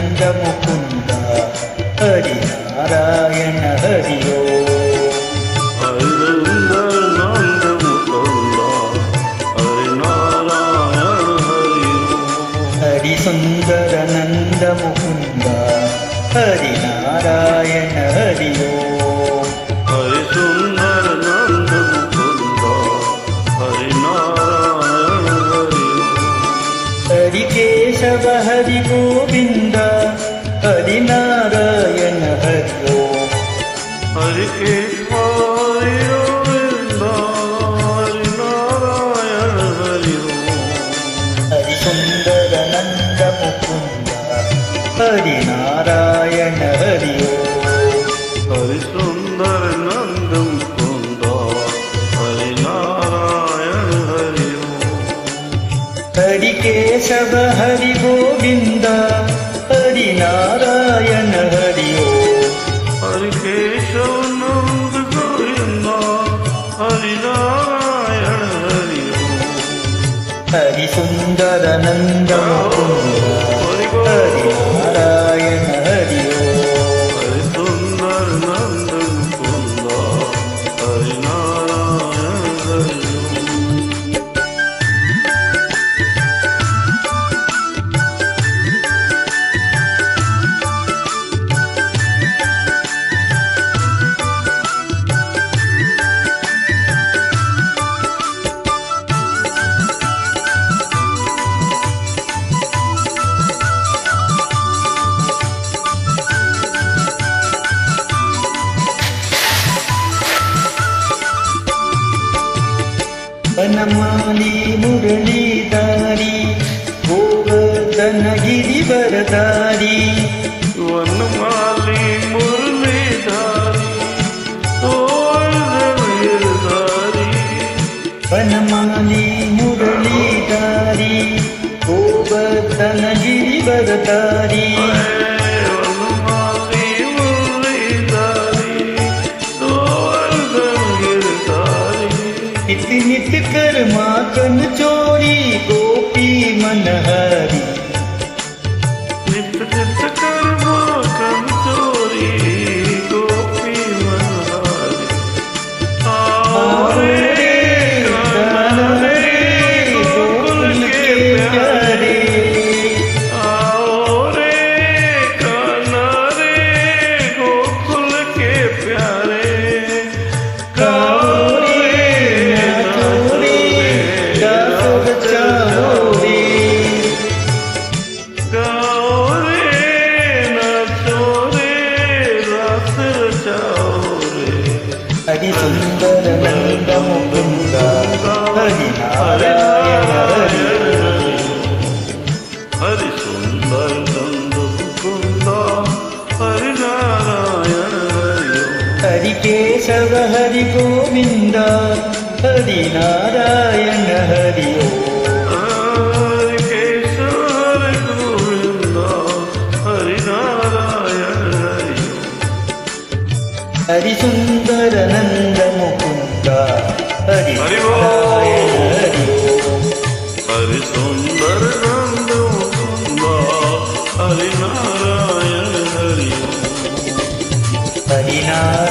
नंद मुकुंद हरि नारायण हरि ओम। हरि सुंदर नंद मुकुंद हरि नारायण हरि ओम। हरि सुंदर नंद मुकुंद हरि नारायण हरि ओम। हरि केशव हरि गोविंद हरि नारायण हरि ओम। हरि केशव हरि गोविंद हरि नारायण हरि ओम। हरि सुंदर नंद मुकुंद हरि नारायण हरि ओम। हरि सुंदर नंद मुकुंद हरि नारायण हरि ओम। हरि केशव हरि गोविंद हरि नारायण हरि ओम। हरि केशव नंद गोविंद हरि नारायण हरि ओम। हरि सुंदर नंद मुकुंद हरि नारायण हरि ओम। हरि सुंदर नंद मुकुंद हरि नारायण हरि ओम। वनमाली मुरलीधारी गोवर्धन गिरिवरधारी। वनमाली मुरलीधारी गोवर्धन गिरधारी। वनमाली मुरलीधारी गोवर्धन गिरिवरधारी। वनमाली मुरलीधारी गोवर्धन गिरधारी। नित नित कर माखन चोरी गोपी मनहरी। नित नित कर माखन चोरी गोपी मनहारी। आओ रे कान्हा रे गोकुल के प्यारे। आओ रे कान्हा रे गोकुल के प्यारे। गाओ रे नाचो रे गाओ बचाओ रे। गाओ रे नाचो रे रास रचाओ रे। हरि सुंदर नंद मुकुंद हरि नारायण हरि ओम। हरि सुंदर नंद मुकुंद हरि नारायण हरि ओम। हरि केशव हरि गोविंद हरि नारायण हरि ओम। हरि केशव हरि गोविंद हरि नारायण हरि ओम। हरि सुंदर नंद मुकुंद हरि हरि नारायण हरि ओम। हरि सुंदर नंद मुकुंद हरि नारायण हरि ओम। हरि नारायण